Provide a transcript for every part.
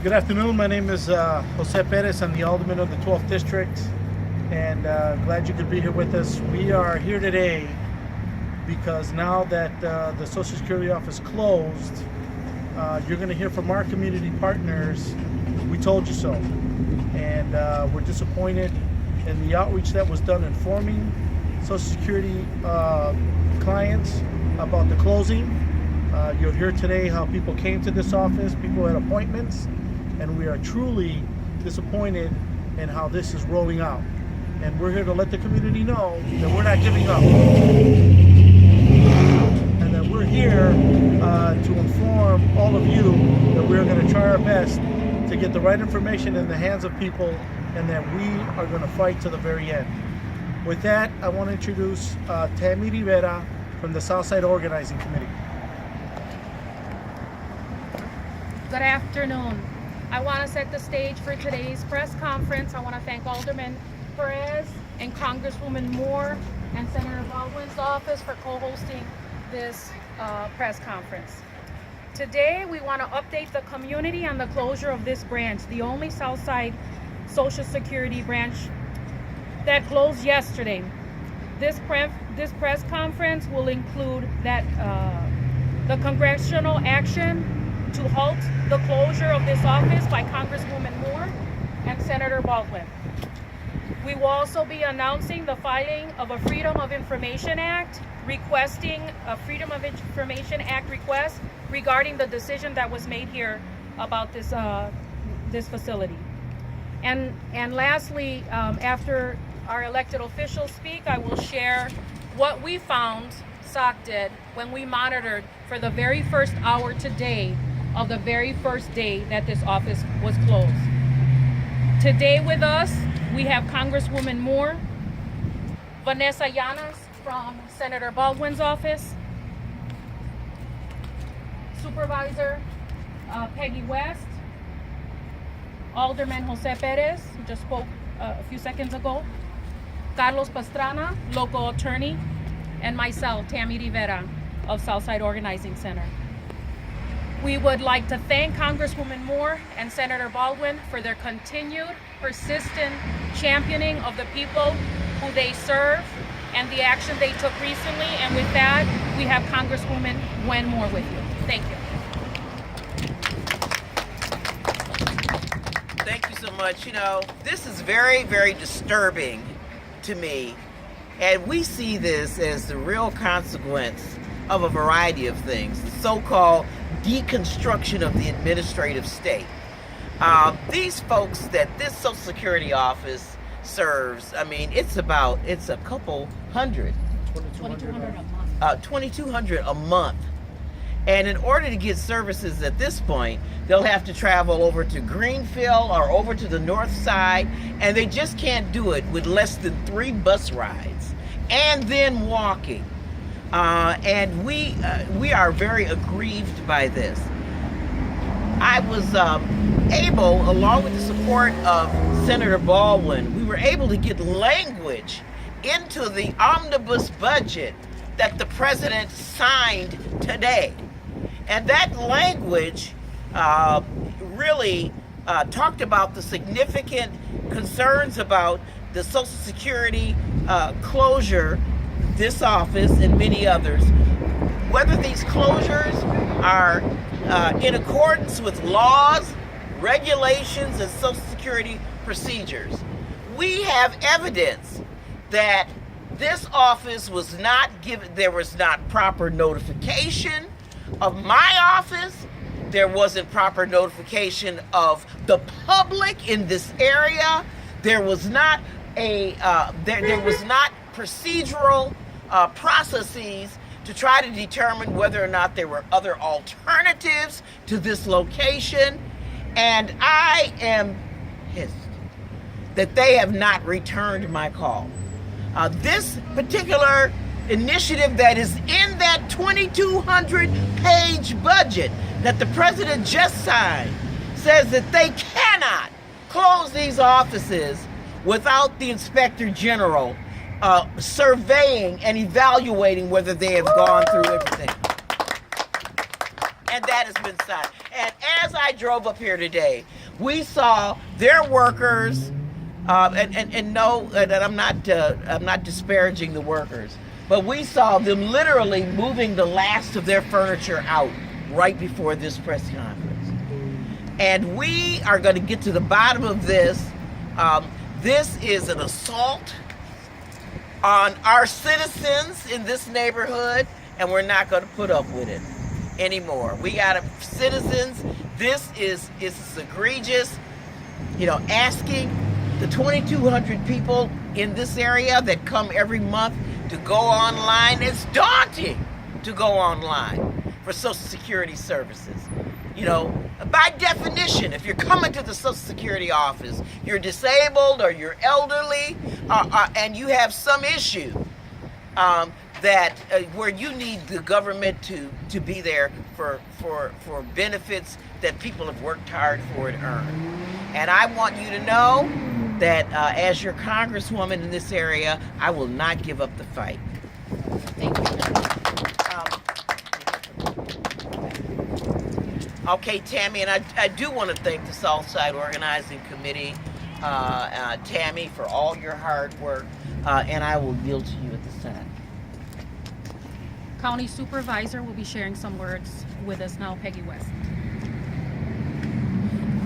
Good afternoon. My name is Jose Perez. I'm the Alderman of the 12th District, and glad you could be here with us. We are here today because now that the Social Security office closed, you're going to hear from our community partners. We told you so, and we're disappointed in the outreach that was done informing Social Security clients about the closing. You'll hear today how people came to this office, people had appointments, and we are truly disappointed in how this is rolling out. And we're here to let the community know that we're not giving up. And that we're here to inform all of you that we're going to try our best to get the right information in the hands of people, and that we are going to fight to the very end. With that, I want to introduce Tammy Rivera from the Southside Organizing Committee. Good afternoon. I want to set the stage for today's press conference. I want to thank Alderman Perez and Congresswoman Moore and Senator Baldwin's office for co-hosting this press conference. Today, we want to update the community on the closure of this branch, the only Southside Social Security branch that closed yesterday. This press conference will include that the congressional action to halt the closure of this office by Congresswoman Moore and Senator Baldwin. We will also be announcing the filing of a Freedom of Information Act, requesting a Freedom of Information Act request regarding the decision that was made here about this facility. And lastly, after our elected officials speak, I will share what we found SOC did when we monitored for the very first hour today of the very first day that this office was closed. Today with us, we have Congresswoman Moore, Vanessa Llanas from Senator Baldwin's office, Supervisor Peggy West, Alderman Jose Perez, who just spoke a few seconds ago, Carlos Pastrana, local attorney, and myself, Tammy Rivera of Southside Organizing Center. We would like to thank Congresswoman Moore and Senator Baldwin for their continued, persistent championing of the people who they serve and the action they took recently. And with that, we have Congresswoman Gwen Moore with you. Thank you. Thank you so much. You know, this is very, very disturbing to me. And we see this as the real consequence of a variety of things, the so-called deconstruction of the administrative state. These folks that this Social Security office serves, I mean, it's a couple hundred. 2,200 a month. 2,200 a month. And in order to get services at this point, they'll have to travel over to Greenfield or over to the north side, and they just can't do it with less than 3 bus rides, and then walking. And we are very aggrieved by this. I was able, along with the support of Senator Baldwin, we were able to get language into the omnibus budget that the president signed today. And that language really talked about the significant concerns about the Social Security closure, this office and many others, whether these closures are in accordance with laws, regulations, and Social Security procedures. We have evidence that this office was not given, there was not proper notification of my office, there wasn't proper notification of the public in this area, there was not there was not procedural processes to try to determine whether or not there were other alternatives to this location. And I am pissed that they have not returned my call. This particular initiative that is in that 2,200 page budget that the president just signed says that they cannot close these offices without the Inspector General surveying and evaluating whether they have gone through everything. And that has been signed. And as I drove up here today, we saw their workers, and I'm not disparaging the workers, but we saw them literally moving the last of their furniture out right before this press conference. And we are going to get to the bottom of this. This is an assault on our citizens in this neighborhood, and we're not going to put up with it anymore. We got citizens. This is egregious. Asking the 2,200 people in this area that come every month to go online. It's daunting to go online for Social Security services. By definition, if you're coming to the Social Security office, you're disabled or you're elderly, and you have some issue where you need the government to be there for benefits that people have worked hard for and earned. And I want you to know that as your congresswoman in this area, I will not give up the fight. Thank you. Okay, Tammy, and I do want to thank the Southside Organizing Committee, Tammy, for all your hard work, and I will yield to you at this time. County Supervisor will be sharing some words with us now, Peggy West.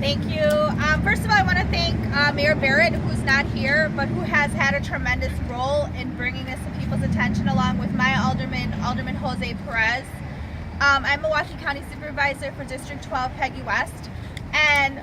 Thank you. First of all, I want to thank Mayor Barrett, who's not here, but who has had a tremendous role in bringing this to people's attention, along with my Alderman Jose Perez. I'm Milwaukee County Supervisor for District 12, Peggy West, and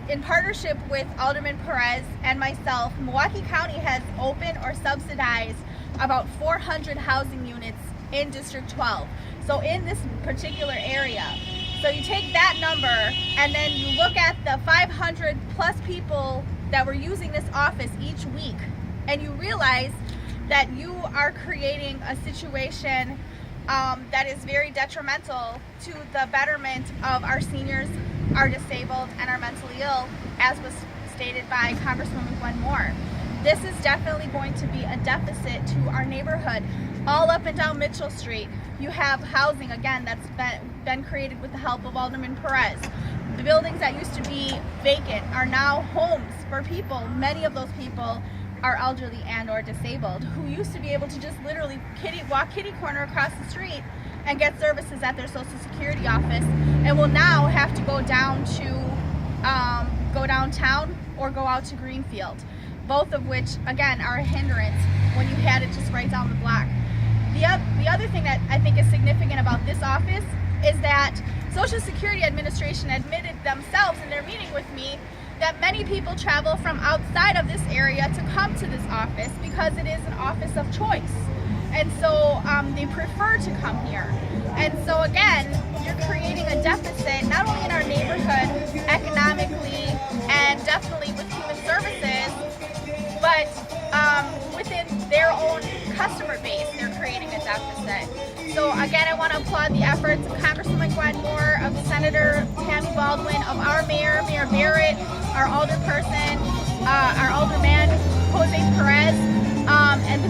in partnership with Alderman Perez and myself, Milwaukee County has opened or subsidized about 400 housing units in District 12. So in this particular area. So you take that number and then you look at the 500 plus people that were using this office each week, and you realize that you are creating a situation that is very detrimental to the betterment of our seniors, our disabled, and our mentally ill, as was stated by Congresswoman Gwen Moore. This is definitely going to be a deficit to our neighborhood. All up and down Mitchell Street, you have housing, again, that's been created with the help of Alderman Perez. The buildings that used to be vacant are now homes for people. Many of those people are elderly and or disabled, who used to be able to just literally walk kitty corner across the street and get services at their Social Security office, and will now have to go down to go downtown or go out to Greenfield, both of which again are a hindrance when you had it just right down the block. The other thing that I think is significant about this office is that Social Security Administration admitted themselves in their meeting with me that many people travel from outside of this area to come to this office because it is an office of choice. And so they prefer to come here. And so again, you're creating a deficit not only in our neighborhood economically and definitely with human services, but within their own customer base, they're creating a deficit. So again, I want to applaud the efforts of Congresswoman Gwen Moore, of Senator Tammy Baldwin, of our Mayor Barrett, our alderperson, our alderman, Jose Perez, and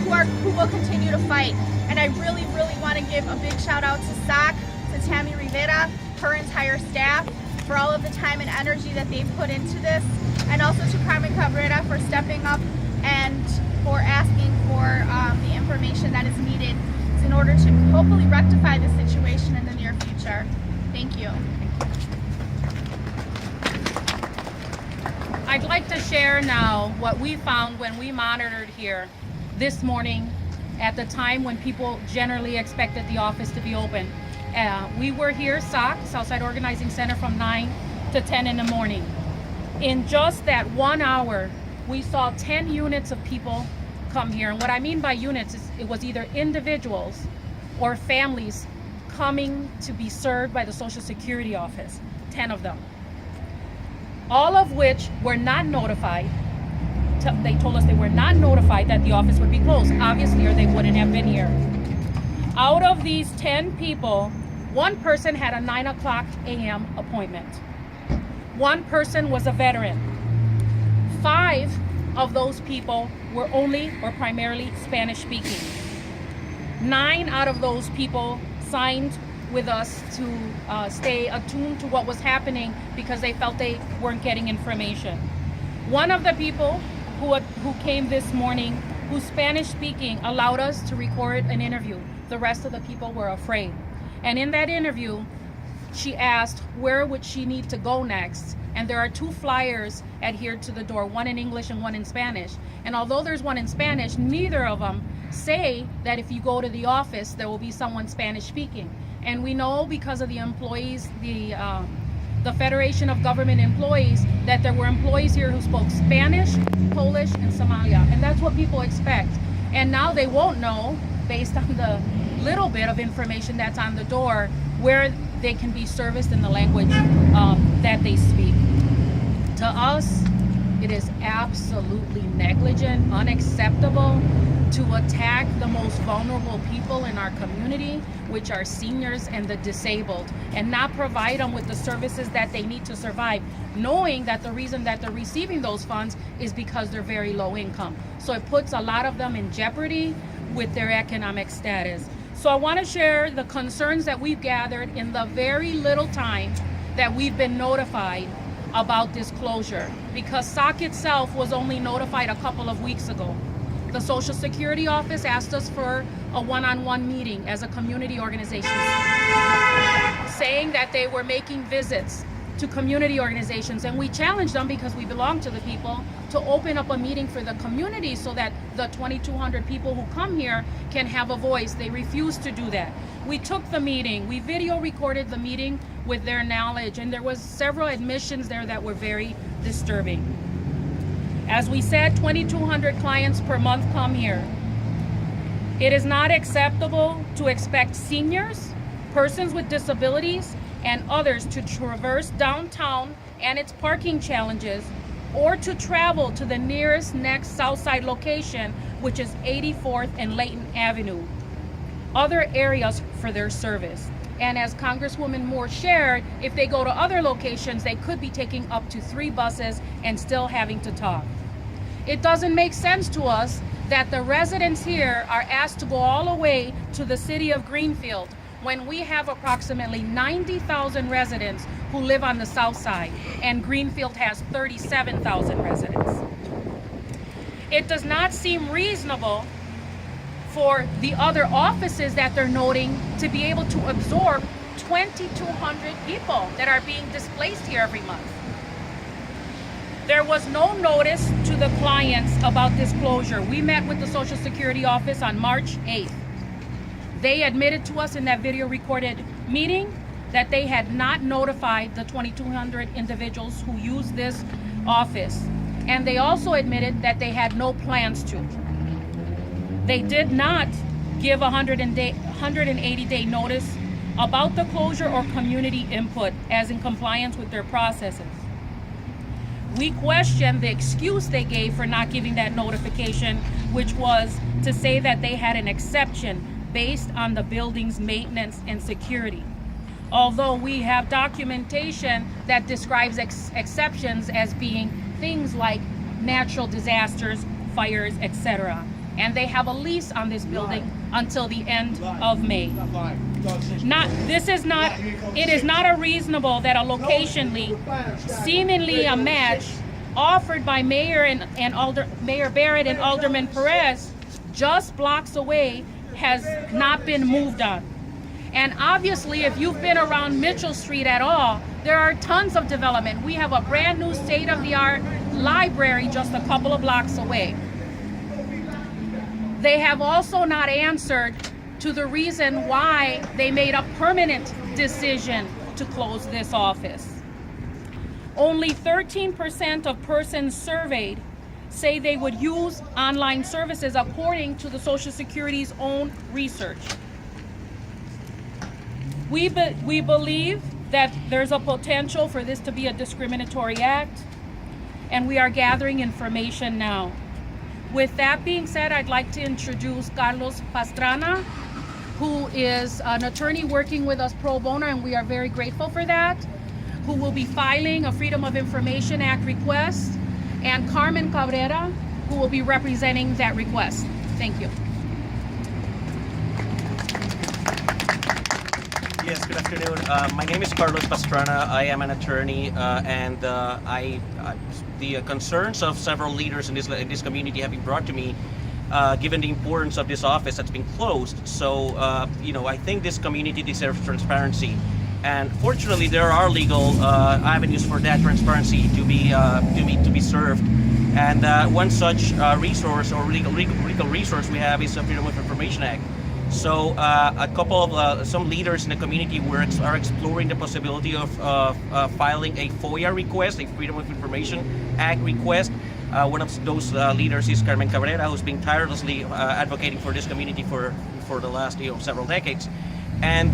who will continue to fight. And I really, really want to give a big shout out to SAC, to Tammy Rivera, her entire staff, for all of the time and energy that they've put into this, and also to Carmen Cabrera for stepping up and for asking for the information that is needed in order to hopefully rectify the situation in the near future. Thank you. I'd like to share now what we found when we monitored here this morning at the time when people generally expected the office to be open. We were here, SOC, Southside Organizing Center, from 9 to 10 in the morning. In just that 1 hour, we saw 10 units of people come here. And what I mean by units is it was either individuals or families coming to be served by the Social Security office, 10 of them. All of which were not notified. They told us they were not notified that the office would be closed, obviously, or they wouldn't have been here. Out of these 10 people, one person had a 9 o'clock a.m. appointment. One person was a veteran. 5 of those people were only or primarily Spanish speaking. 9 out of those people signed with us to stay attuned to what was happening because they felt they weren't getting information. One of the people who came this morning, who's Spanish speaking, allowed us to record an interview. The rest of the people were afraid. And in that interview, she asked where would she need to go next. And there are 2 flyers adhered to the door, one in English and one in Spanish. And although there's one in Spanish, neither of them say that if you go to the office, there will be someone Spanish speaking. And we know because of the employees, the Federation of Government Employees, that there were employees here who spoke Spanish, Polish, and Somalia. And that's what people expect. And now they won't know, based on the little bit of information that's on the door, where they can be serviced in the language that they speak. To us, it is absolutely negligent, unacceptable to attack the most vulnerable people in our community, which are seniors and the disabled, and not provide them with the services that they need to survive, knowing that the reason that they're receiving those funds is because they're very low income. So it puts a lot of them in jeopardy with their economic status. So I want to share the concerns that we've gathered in the very little time that we've been notified about this closure, because SOC itself was only notified a couple of weeks ago. The Social Security office asked us for a one-on-one meeting as a community organization, saying that they were making visits to community organizations, and we challenged them, because we belong to the people, to open up a meeting for the community so that the 2,200 people who come here can have a voice. They refused to do that. We took the meeting, we video recorded the meeting with their knowledge, and there was several admissions there that were very disturbing. As we said, 2,200 clients per month come here. It is not acceptable to expect seniors, persons with disabilities, and others to traverse downtown and its parking challenges, or to travel to the nearest next Southside location, which is 84th and Layton Avenue, other areas for their service. And as Congresswoman Moore shared, if they go to other locations, they could be taking up to 3 buses and still having to talk. It doesn't make sense to us that the residents here are asked to go all the way to the city of Greenfield when we have approximately 90,000 residents who live on the south side, and Greenfield has 37,000 residents. It does not seem reasonable for the other offices that they're noting to be able to absorb 2,200 people that are being displaced here every month. There was no notice to the clients about this closure. We met with the Social Security office on March 8th. They admitted to us in that video recorded meeting that they had not notified the 2,200 individuals who use this office. And they also admitted that they had no plans to. They did not give 180-day notice about the closure or community input as in compliance with their processes. We question the excuse they gave for not giving that notification, which was to say that they had an exception based on the building's maintenance and security. Although we have documentation that describes exceptions as being things like natural disasters, fires, etc. And they have a lease on this building until the end of May. It is not unreasonable that a locationally, seemingly a match offered by Mayor Barrett and Alderman Perez just blocks away has not been moved on. And obviously, if you've been around Mitchell Street at all, there are tons of development. We have a brand new state-of-the-art library just a couple of blocks away. They have also not answered to the reason why they made a permanent decision to close this office. Only 13% of persons surveyed say they would use online services according to the Social Security's own research. We believe that there's a potential for this to be a discriminatory act, and we are gathering information now. With that being said, I'd like to introduce Carlos Pastrana, who is an attorney working with us pro bono, and we are very grateful for that, who will be filing a Freedom of Information Act request, and Carmen Cabrera, who will be representing that request. Thank you. Yes, afternoon. My name is Carlos Pastrana. I am an attorney, and the concerns of several leaders in this community have been brought to me, given the importance of this office that's been closed. So, I think this community deserves transparency, and fortunately, there are legal avenues for that transparency to be served. And one such resource or legal resource we have is the Freedom of Information Act. So a couple of some leaders in the community are exploring the possibility of filing a FOIA request, a Freedom of Information Act request. One of those leaders is Carmen Cabrera, who's been tirelessly advocating for this community for the last several decades. And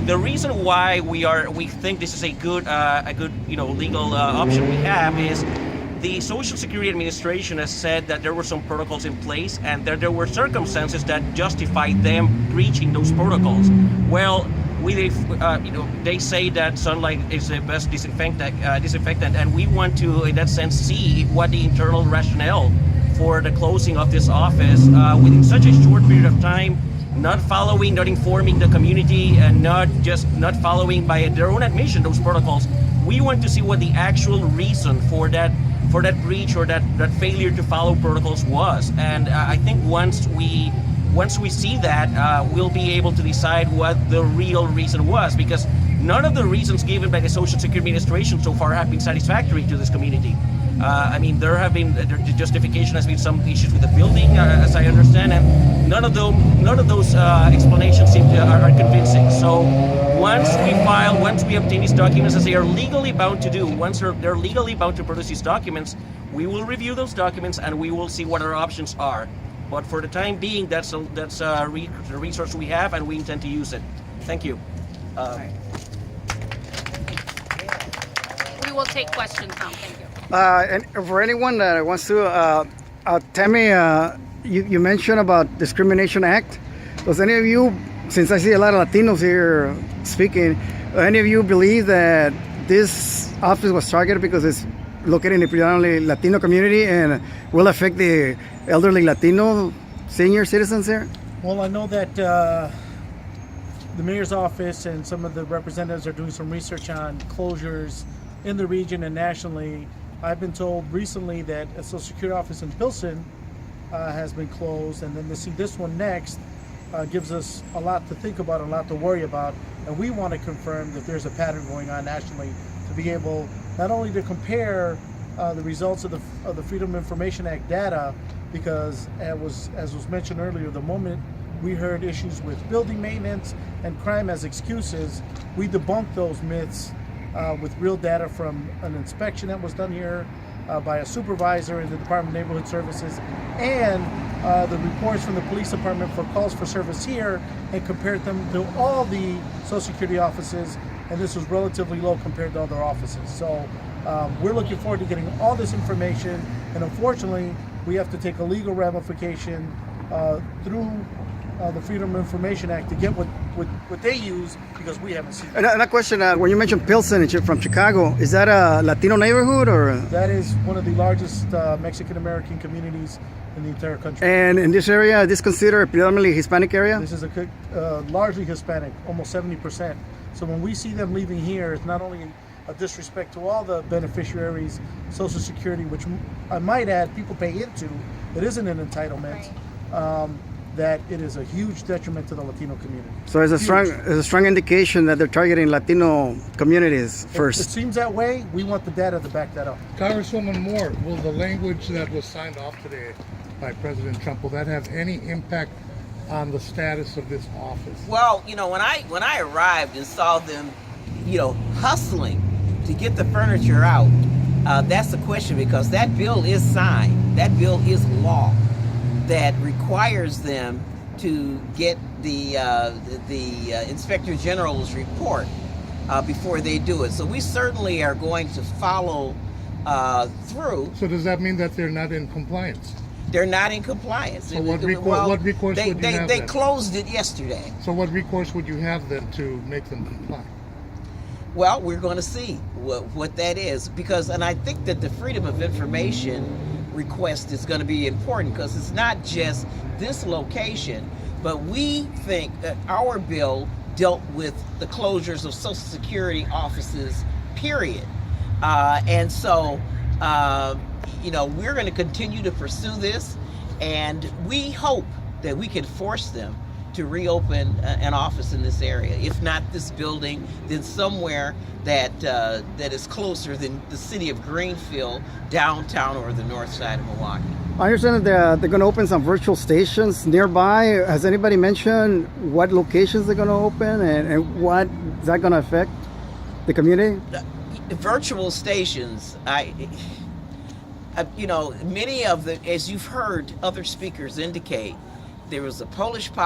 the reason why we think this is a good legal option we have is the Social Security Administration has said that there were some protocols in place and that there were circumstances that justified them breaching those protocols. Well, they say that sunlight is the best disinfectant, and we want to, in that sense, see what the internal rationale for the closing of this office within such a short period of time, not informing the community, and not following by their own admission those protocols. We want to see what the actual reason for that breach or that failure to follow protocols was. And I think once we see that, we'll be able to decide what the real reason was, because none of the reasons given by the Social Security Administration so far have been satisfactory to this community. The justification has been some issues with the building, as I understand, and none of those explanations are convincing. So once we obtain these documents, as they are legally bound to do, once they're legally bound to produce these documents, we will review those documents and we will see what our options are. But for the time being, that's a resource we have, and we intend to use it. Thank you. We will take questions now. Thank you. And for anyone that wants to, Tammy, you mentioned about Discrimination Act. Does any of you, since I see a lot of Latinos here speaking, any of you believe that this office was targeted because it's located in the predominantly Latino community and will affect the elderly Latino senior citizens here? Well, I know that the mayor's office and some of the representatives are doing some research on closures in the region and nationally. I've been told recently that a Social Security office in Pilsen has been closed, and then to see this one next gives us a lot to think about, a lot to worry about, and we want to confirm that there's a pattern going on nationally to be able not only to compare the results of the Freedom of Information Act data, because as was mentioned earlier, the moment we heard issues with building maintenance and crime as excuses, we debunked those myths with real data from an inspection that was done here by a supervisor in the Department of Neighborhood Services, and the reports from the police department for calls for service here, and compared them to all the Social Security offices, and this was relatively low compared to other offices. So we're looking forward to getting all this information, and unfortunately we have to take a legal ramification through the Freedom of Information Act to get what they use, because we haven't seen it. And a question, when you mentioned Pilsen from Chicago, is that a Latino neighborhood or? That is one of the largest Mexican-American communities in the entire country. And in this area, is this considered a predominantly Hispanic area? This is a largely Hispanic, almost 70%. So when we see them leaving here, it's not only a disrespect to all the beneficiaries, Social Security, which I might add, people pay into. It isn't an entitlement. Right. That it is a huge detriment to the Latino community. So it's a strong indication that they're targeting Latino communities first. It seems that way. We want the data to back that up. Congresswoman Moore, will the language that was signed off today by President Trump, will that have any impact on the status of this office? Well, when I arrived and saw them, hustling to get the furniture out, that's the question, because that bill is signed. That bill is law that requires them to get the Inspector General's report before they do it. So we certainly are going to follow through. So does that mean that they're not in compliance? They're not in compliance. So what recourse would you have? They closed it yesterday. So what recourse would you have then to make them comply? Well, we're going to see what that is, and I think that the Freedom of Information request is going to be important, because it's not just this location, but we think that our bill dealt with the closures of Social Security offices, period. And so, we're going to continue to pursue this, and we hope that we can force them to reopen an office in this area. If not this building, then somewhere that is closer than the city of Greenfield, downtown, or the north side of Milwaukee. I understand that they're going to open some virtual stations nearby. Has anybody mentioned what locations they're going to open and what is that going to affect the community? Virtual stations, many of the, as you've heard other speakers indicate, there was a Polish